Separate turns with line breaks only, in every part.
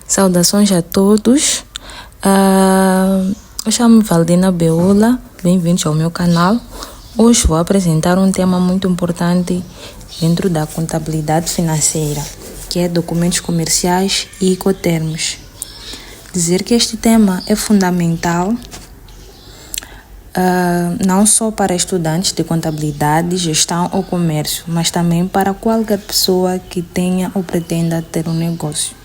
Saudações a todos. Eu chamo-me Valdina Beula, bem-vindos ao meu canal. Hoje vou apresentar um tema muito importante dentro da contabilidade financeira, que é documentos comerciais e incoterms. Dizer que este tema é fundamental não só para estudantes de contabilidade, gestão ou comércio, mas também para qualquer pessoa que tenha ou pretenda ter um negócio.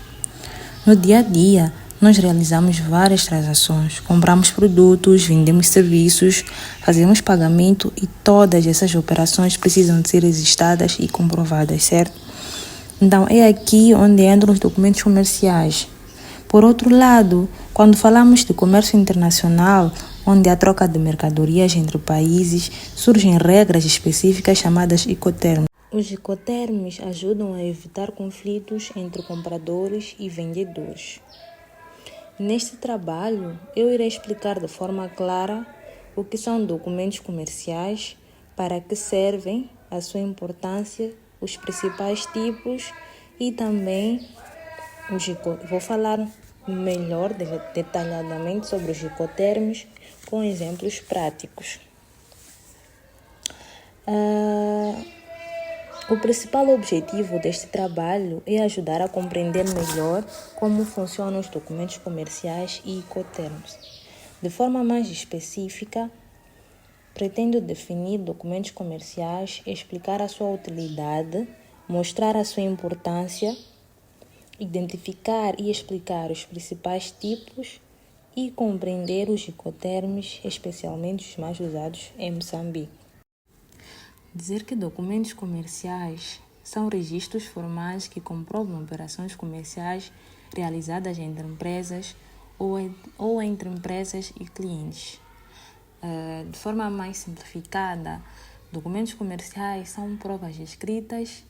No dia a dia, nós realizamos várias transações, compramos produtos, vendemos serviços, fazemos pagamento e todas essas operações precisam de ser registradas e comprovadas, certo? Então, é aqui onde entram os documentos comerciais. Por outro lado, quando falamos de comércio internacional, onde há troca de mercadorias entre países, surgem regras específicas chamadas incoterms. Os incoterms ajudam a evitar conflitos entre compradores e vendedores. Neste trabalho, eu irei explicar de forma clara o que são documentos comerciais, para que servem, a sua importância, os principais tipos e também vou falar melhor, detalhadamente sobre os incoterms com exemplos práticos. O principal objetivo deste trabalho é ajudar a compreender melhor como funcionam os documentos comerciais e incoterms. De forma mais específica, pretendo definir documentos comerciais, explicar a sua utilidade, mostrar a sua importância, identificar e explicar os principais tipos e compreender os incoterms, especialmente os mais usados em Moçambique. Dizer que documentos comerciais são registros formais que comprovam operações comerciais realizadas entre empresas ou entre empresas e clientes. De forma mais simplificada, documentos comerciais são provas escritas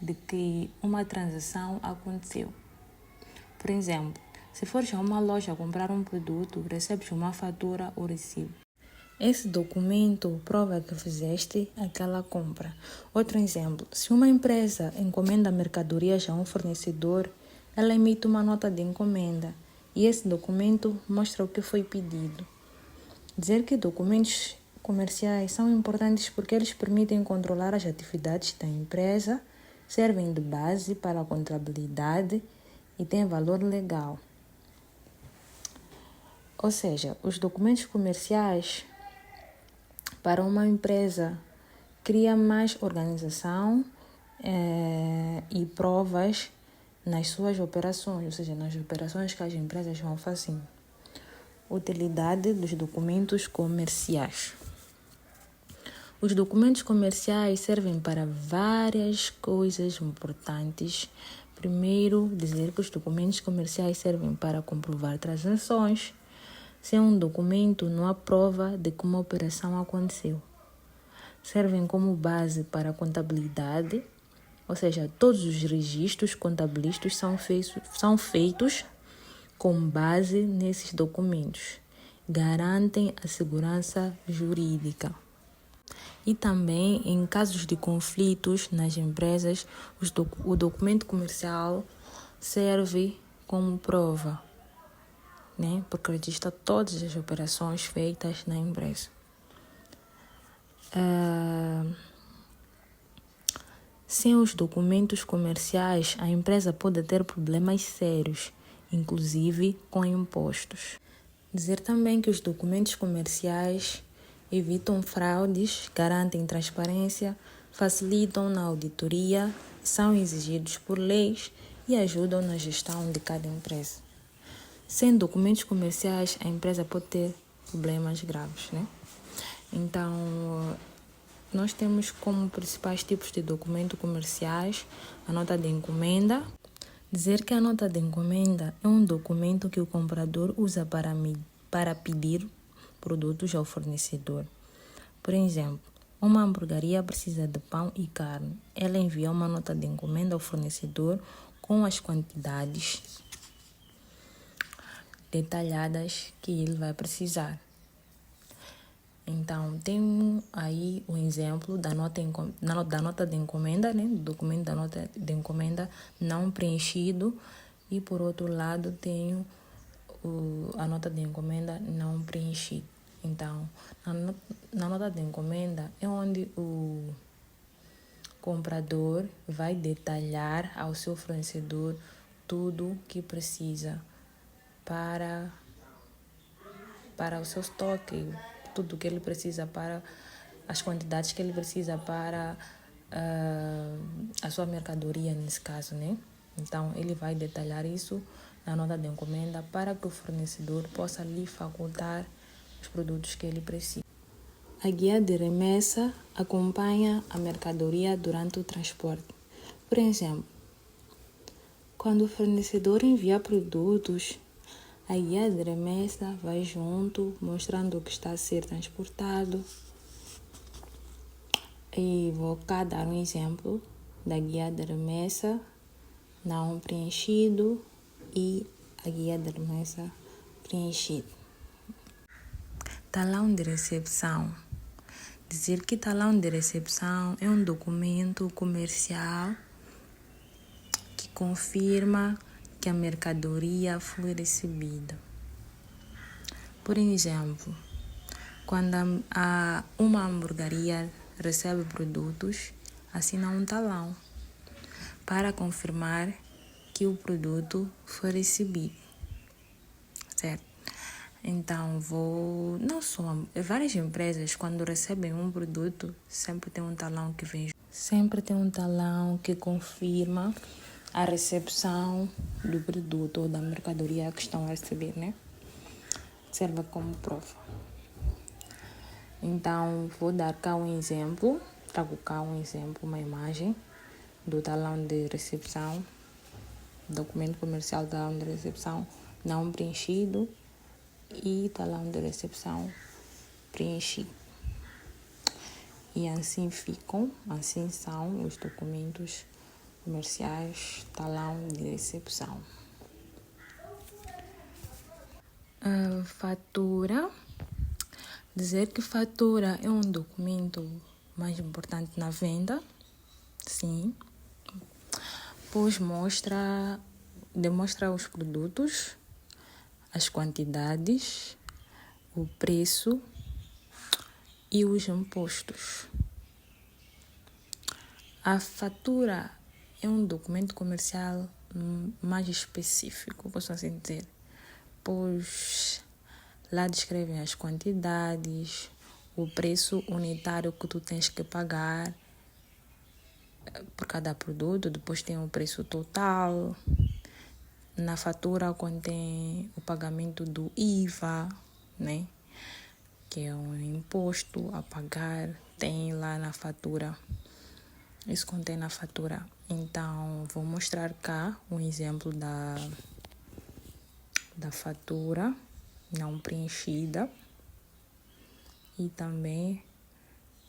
de que uma transação aconteceu. Por exemplo, se fores a uma loja comprar um produto, recebes uma fatura ou recibo. Esse documento prova que fizeste aquela compra. Outro exemplo, se uma empresa encomenda mercadorias a um fornecedor, ela emite uma nota de encomenda e esse documento mostra o que foi pedido. Dizer que documentos comerciais são importantes porque eles permitem controlar as atividades da empresa, servem de base para a contabilidade e têm valor legal. Ou seja, os documentos comerciais para uma empresa cria mais organização e provas nas suas operações, ou seja, nas operações que as empresas vão fazendo. Utilidade dos documentos comerciais. Os documentos comerciais servem para várias coisas importantes. Primeiro, dizer que os documentos comerciais servem para comprovar transações. Sem um documento, não há prova de que uma operação aconteceu. Servem como base para a contabilidade, ou seja, todos os registros contabilísticos são feitos com base nesses documentos. Garantem a segurança jurídica. E também, em casos de conflitos nas empresas, o documento comercial serve como prova, porque registra todas as operações feitas na empresa. Sem os documentos comerciais, a empresa pode ter problemas sérios, inclusive com impostos. Dizer também que os documentos comerciais evitam fraudes, garantem transparência, facilitam na auditoria, são exigidos por leis e ajudam na gestão de cada empresa. Sem documentos comerciais, a empresa pode ter problemas graves, Então, nós temos como principais tipos de documentos comerciais a nota de encomenda. Dizer que a nota de encomenda é um documento que o comprador usa para pedir produtos ao fornecedor. Por exemplo, uma hamburgueria precisa de pão e carne. Ela envia uma nota de encomenda ao fornecedor com as quantidades detalhadas que ele vai precisar. Então, tem aí o exemplo da nota de encomenda, do documento da nota de encomenda não preenchido E por outro lado tenho a nota de encomenda não preenchida. Então, na nota de encomenda é onde o comprador vai detalhar ao seu fornecedor tudo que precisa para o seu estoque, tudo que ele precisa para as quantidades que ele precisa para a sua mercadoria, nesse caso, né? Então, ele vai detalhar isso na nota de encomenda para que o fornecedor possa lhe facultar os produtos que ele precisa. A guia de remessa acompanha a mercadoria durante o transporte. Por exemplo, quando o fornecedor envia produtos, a guia de remessa vai junto, mostrando o que está a ser transportado. E vou cá dar um exemplo da guia de remessa não preenchido e a guia de remessa preenchido. Talão de recepção. Dizer que talão de recepção é um documento comercial que confirma que a mercadoria foi recebida. Por exemplo, quando uma hamburgueria recebe produtos, assina um talão para confirmar que o produto foi recebido, certo? Então, várias empresas, quando recebem um produto, sempre tem um talão que vem. Sempre tem um talão que confirma a recepção do produto ou da mercadoria que estão a receber, né? Serve como prova. Então, vou dar cá um exemplo, trago cá um exemplo, uma imagem do talão de recepção, documento comercial do talão de recepção não preenchido e talão de recepção preenchido. E assim são os documentos comerciais, talão de recepção. Fatura. Dizer que fatura é um documento mais importante na venda, sim, pois demonstra os produtos, as quantidades, o preço e os impostos. A fatura é um documento comercial mais específico, posso assim dizer, pois lá descrevem as quantidades, o preço unitário que tu tens que pagar por cada produto, depois tem o preço total. Na fatura contém o pagamento do IVA, né? Que é um imposto a pagar, tem lá na fatura. Isso contém na fatura. Então, vou mostrar cá um exemplo da fatura não preenchida. E também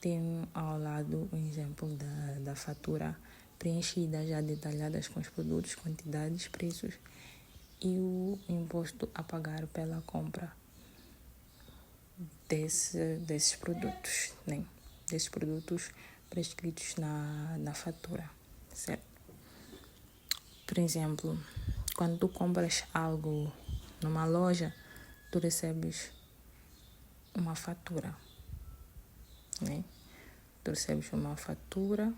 tem ao lado um exemplo da fatura preenchida, já detalhadas com os produtos, quantidades, preços e o imposto a pagar pela compra desses produtos, né? Desses produtos prescritos na fatura, certo? Por exemplo, quando tu compras algo numa loja, tu recebes uma fatura, né? Tu recebes uma fatura,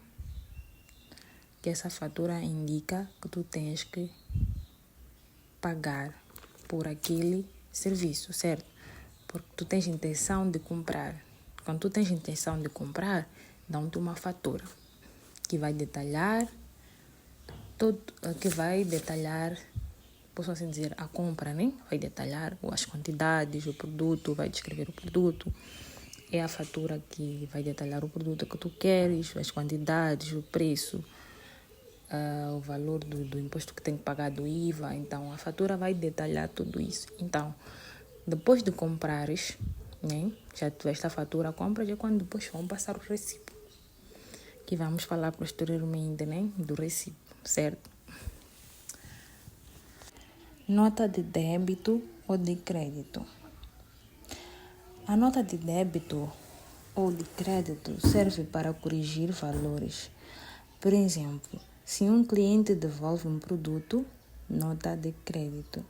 que essa fatura indica que tu tens que pagar por aquele serviço, certo? Porque tu tens intenção de comprar. Quando tu tens intenção de comprar, dão-te uma fatura que vai detalhar posso assim dizer, a compra, né? Vai detalhar as quantidades, o produto, vai descrever o produto. É a fatura que vai detalhar o produto que tu queres, as quantidades, o preço, o valor do imposto que tem que pagar do IVA. Então, a fatura vai detalhar tudo isso. Então, depois de comprares, né? Já tiveste a fatura, compras, é quando depois vão passar o recibo. Que vamos falar posteriormente, né? Do recibo, certo? Nota de débito ou de crédito. A nota de débito ou de crédito serve para corrigir valores. Por exemplo, se um cliente devolve um produto, nota de crédito.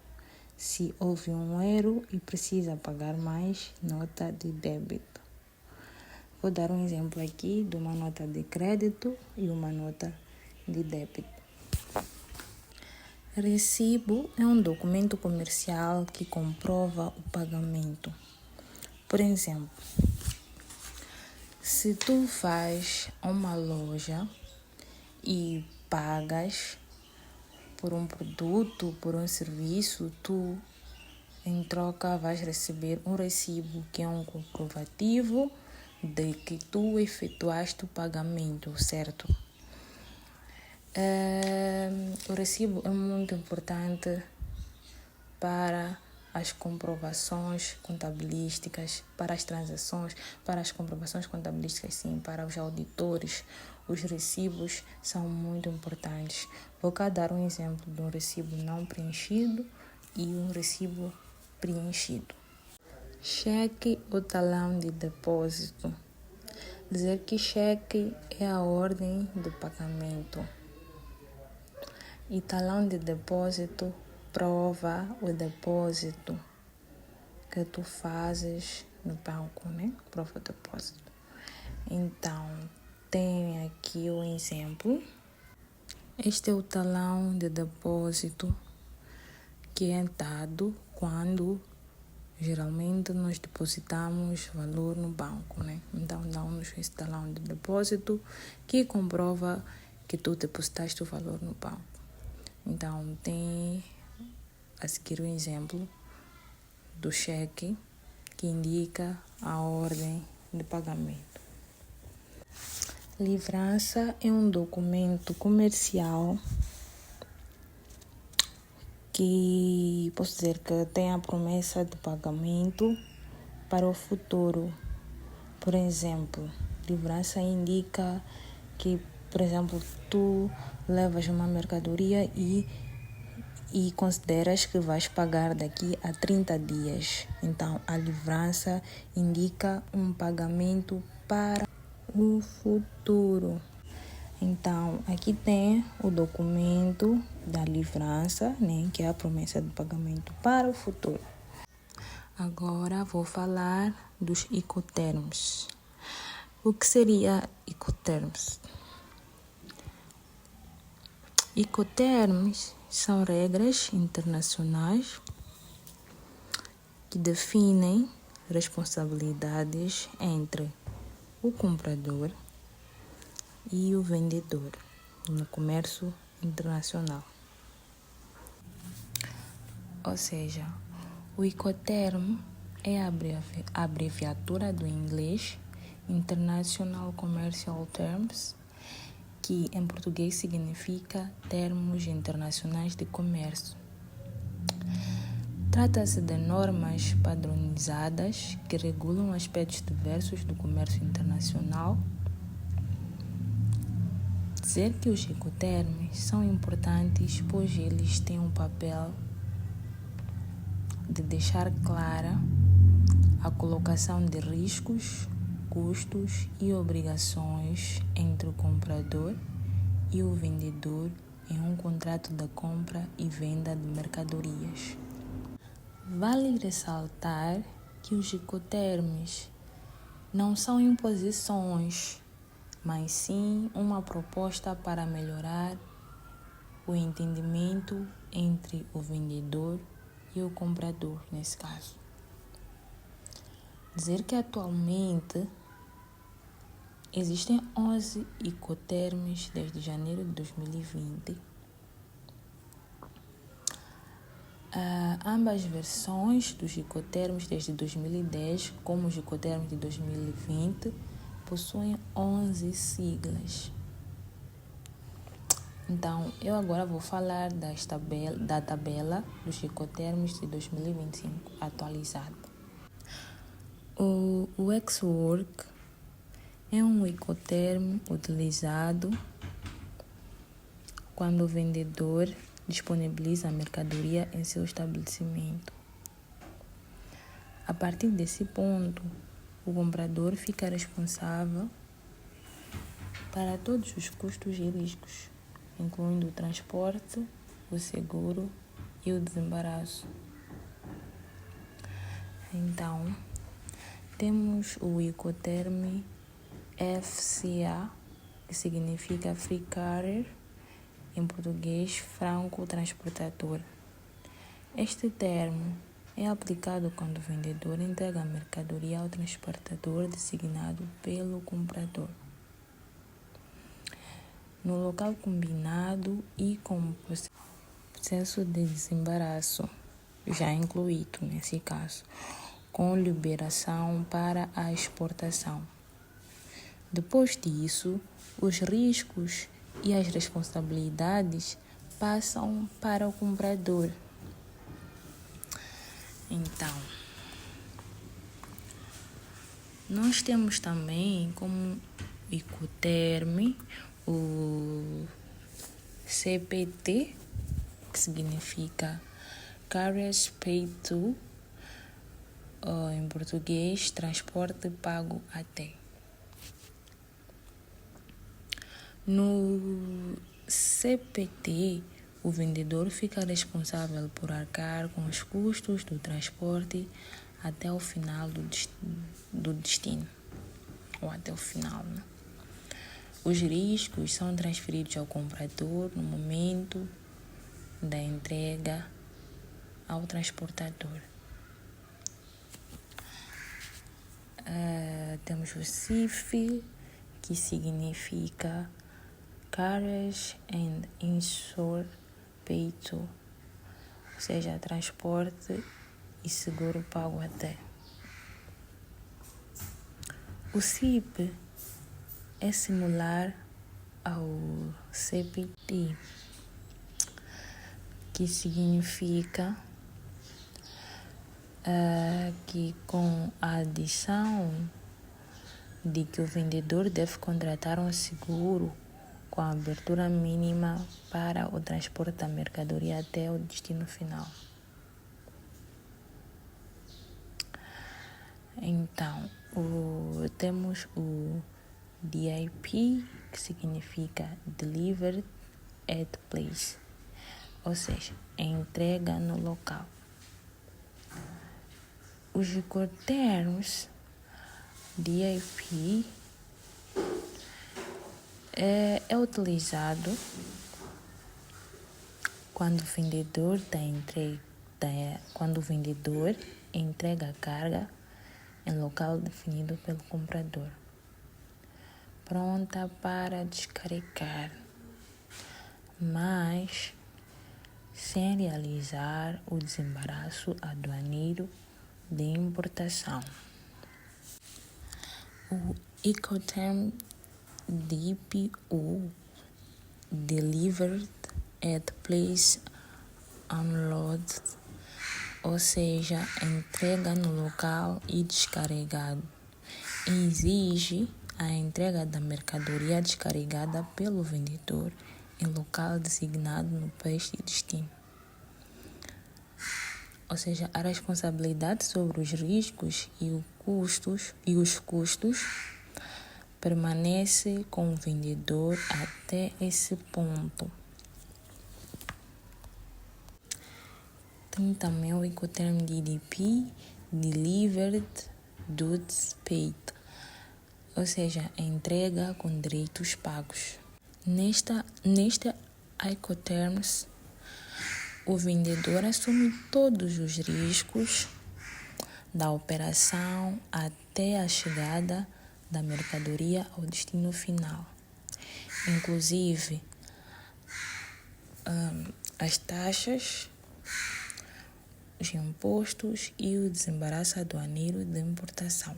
Se houve um erro e precisa pagar mais, nota de débito. Vou dar um exemplo aqui de uma nota de crédito e uma nota de débito. Recibo é um documento comercial que comprova o pagamento. Por exemplo, se tu vais a uma loja e pagas por um produto, por um serviço, tu, em troca, vais receber um recibo, que é um comprovativo de que tu efetuaste o pagamento, certo? O recibo é muito importante para as comprovações contabilísticas, para as transações, para as comprovações contabilísticas, sim, para os auditores. Os recibos são muito importantes. Vou cá dar um exemplo de um recibo não preenchido e um recibo preenchido. Cheque ou talão de depósito. Dizer que cheque é a ordem de pagamento. E talão de depósito prova o depósito que tu fazes no banco, né? Prova o depósito. Então, tem aqui o exemplo. Este é o talão de depósito que é dado quando geralmente nós depositamos valor no banco, né? Então, dá-nos esse talão de depósito que comprova que tu depositaste o valor no banco. Então, tem a seguir o exemplo do cheque que indica a ordem de pagamento. Livrança é um documento comercial que posso dizer que tem a promessa de pagamento para o futuro. Por exemplo, livrança indica que, por exemplo, tu levas uma mercadoria e consideras que vais pagar daqui a 30 dias. Então, a livrança indica um pagamento para o futuro. Então, aqui tem o documento da livrança, né, que é a promessa de pagamento para o futuro. Agora vou falar dos Incoterms. O que seria Incoterms? Incoterms são regras internacionais que definem responsabilidades entre o comprador e o vendedor no comércio internacional. Ou seja, o Incoterm é a abreviatura do inglês International Commercial Terms, que em português significa Termos Internacionais de Comércio. Trata-se de normas padronizadas que regulam aspectos diversos do comércio internacional. Dizer que os Incoterms são importantes, pois eles têm um papel de deixar clara a colocação de riscos, custos e obrigações entre o comprador e o vendedor em um contrato de compra e venda de mercadorias. Vale ressaltar que os Incoterms não são imposições, mas sim uma proposta para melhorar o entendimento entre o vendedor e o comprador, nesse caso. Dizer que atualmente existem 11 Incoterms desde janeiro de 2020. Ambas versões dos Incoterms desde 2010, como os Incoterms de 2020, possuem 11 siglas. Então, eu agora vou falar da tabela dos Incoterms de 2025 atualizada. O ex-work é um Incoterm utilizado quando o vendedor disponibiliza a mercadoria em seu estabelecimento. A partir desse ponto, o comprador fica responsável para todos os custos e riscos, incluindo o transporte, o seguro e o desembaraço. Então, temos o Incoterm FCA, que significa Free Carrier, em português, franco transportador. Este termo é aplicado quando o vendedor entrega a mercadoria ao transportador designado pelo comprador, no local combinado e com processo de desembaraço já incluído nesse caso, com liberação para a exportação. Depois disso, os riscos e as responsabilidades passam para o comprador. Então, nós temos também como Incoterm o CPT, que significa Carriers Paid To, em português, transporte pago até. No CPT, o vendedor fica responsável por arcar com os custos do transporte até o final do destino, ou até o final, né? Os riscos são transferidos ao comprador no momento da entrega ao transportador. Temos o CIF, que significa Carriage and Insure Paid To, ou seja, transporte e seguro pago até. O CIP é similar ao CPT, que significa que com a adição de que o vendedor deve contratar um seguro com a abertura mínima para o transporte da mercadoria até o destino final. Então, temos o DIP, que significa Delivered at Place, ou seja, entrega no local. Os Incoterms DIP é utilizado quando o vendedor entrega a carga em local definido pelo comprador, pronta para descarregar, mas sem realizar o desembaraço aduaneiro de importação. O Incoterm DPO, Delivered at Place Unloaded, ou seja, entrega no local e descarregado, exige a entrega da mercadoria descarregada pelo vendedor em local designado no país de destino. Ou seja, a responsabilidade sobre os riscos e os custos permanece com o vendedor até esse ponto. Tem também o Incoterm DDP, Delivered Goods Paid, ou seja, a entrega com direitos pagos. Neste Incoterms, o vendedor assume todos os riscos da operação até a chegada da mercadoria ao destino final, inclusive as taxas, os impostos e o desembaraço aduaneiro de importação.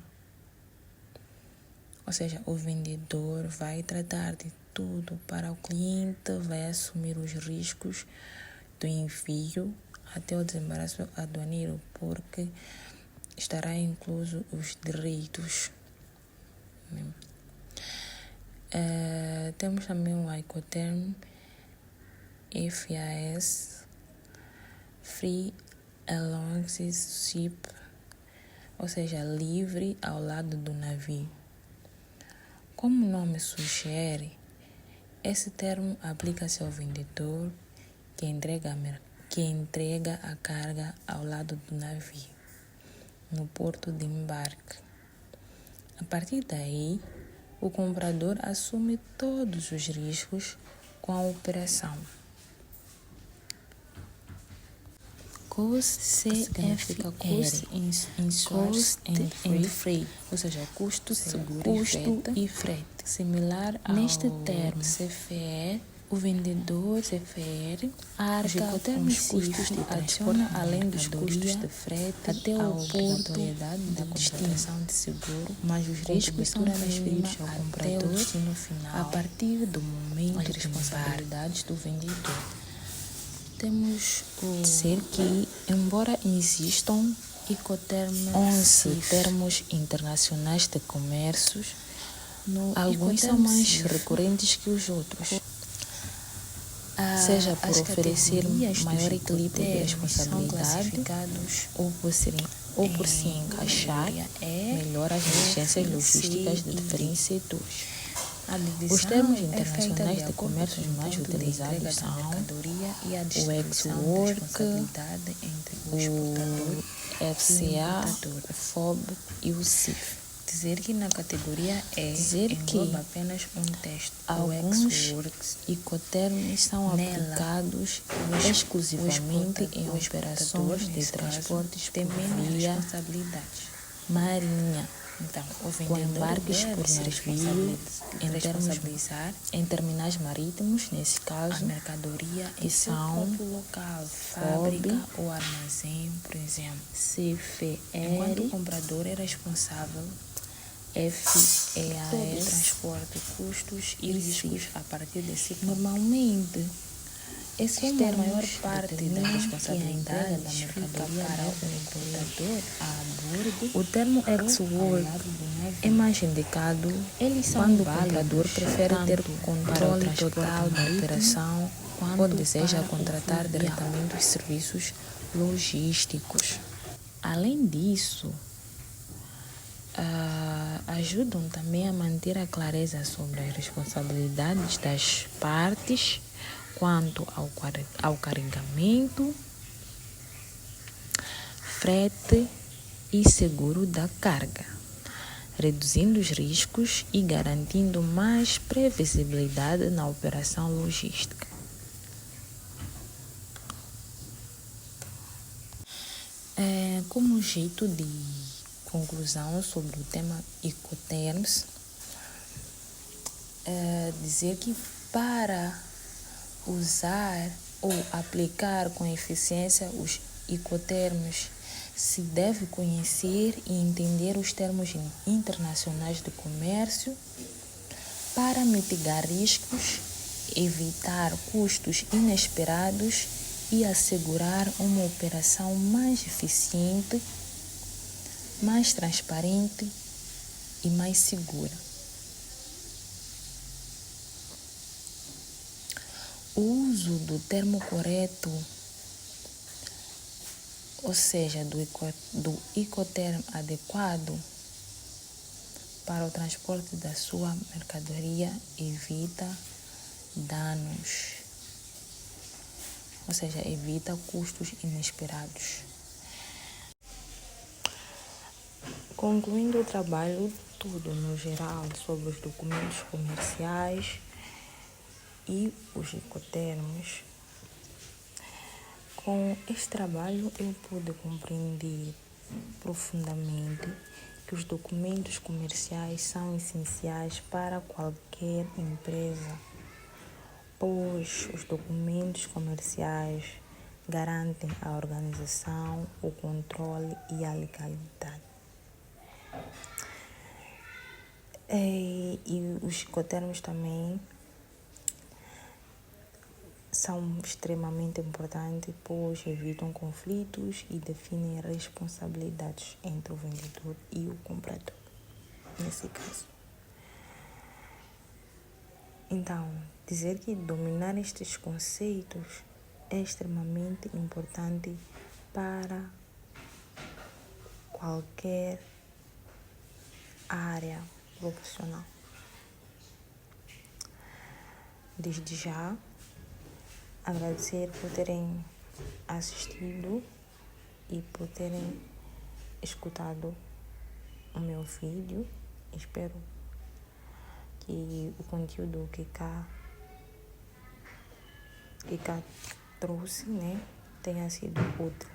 Ou seja, o vendedor vai tratar de tudo para o cliente, vai assumir os riscos do envio até o desembaraço aduaneiro, porque estará incluso os direitos. Temos também o Incoterm FAS, Free Alongside Ship, ou seja, livre ao lado do navio. Como o nome sugere, esse termo aplica-se ao vendedor que entrega a carga ao lado do navio, no porto de embarque. A partir daí, o comprador assume todos os riscos com a operação. COST significa Cost and Freight, ou seja, custo, seguro e frete. Similar ao neste termo CFR, o vendedor CFR arca com os custos de transporte, além dos custos de frete até o porto da contratação de seguro, mas os riscos são transferidos ao comprador no final, a partir do momento de responsabilidades do vendedor. Temos o dizer que, embora existam 11 termos internacionais de comércios, alguns são mais recorrentes que os outros, seja por oferecer maior equilíbrio de responsabilidade ou por se encaixar melhor as exigências logísticas de diferentes setores. Os termos internacionais de comércio mais utilizados são o ex-work, o FCA, o FOB e o CIF. Dizer que na categoria E engloba apenas um texto. Alguns incoterms são aplicados exclusivamente em operações de transportes por via marinha. Então, com embarques por navio em terminais marítimos, nesse caso, a mercadoria que são local, fábrica ou armazém, por exemplo, CFR, enquanto o comprador é responsável FEAS, todo o transporte, custos e riscos a partir desse ponto. Normalmente, como a maior parte da responsabilidade da mercadoria para o importador a bordo, o termo ex-work é mais indicado quando o comprador prefere ter controle total da operação ou deseja contratar diretamente os serviços logísticos. Além disso, ajudam também a manter a clareza sobre as responsabilidades das partes quanto ao carregamento, frete e seguro da carga, reduzindo os riscos e garantindo mais previsibilidade na operação logística. Como jeito de conclusão sobre o tema Incoterms, dizer que para usar ou aplicar com eficiência os Incoterms se deve conhecer e entender os termos internacionais de comércio para mitigar riscos, evitar custos inesperados e assegurar uma operação mais eficiente, mais transparente e mais segura. O uso do termo correto, ou seja, do Incoterm adequado para o transporte da sua mercadoria, evita danos, ou seja, evita custos inesperados. Concluindo o trabalho todo no geral sobre os documentos comerciais e os Incoterms, com este trabalho eu pude compreender profundamente que os documentos comerciais são essenciais para qualquer empresa, pois os documentos comerciais garantem a organização, o controle e a legalidade. E os Incoterms também são extremamente importantes, pois evitam conflitos e definem responsabilidades entre o vendedor e o comprador, nesse caso. Então, dizer que dominar estes conceitos é extremamente importante para qualquer área profissional. Desde já, agradecer por terem assistido e por terem escutado o meu vídeo. Espero que o conteúdo que cá trouxe, né, tenha sido útil.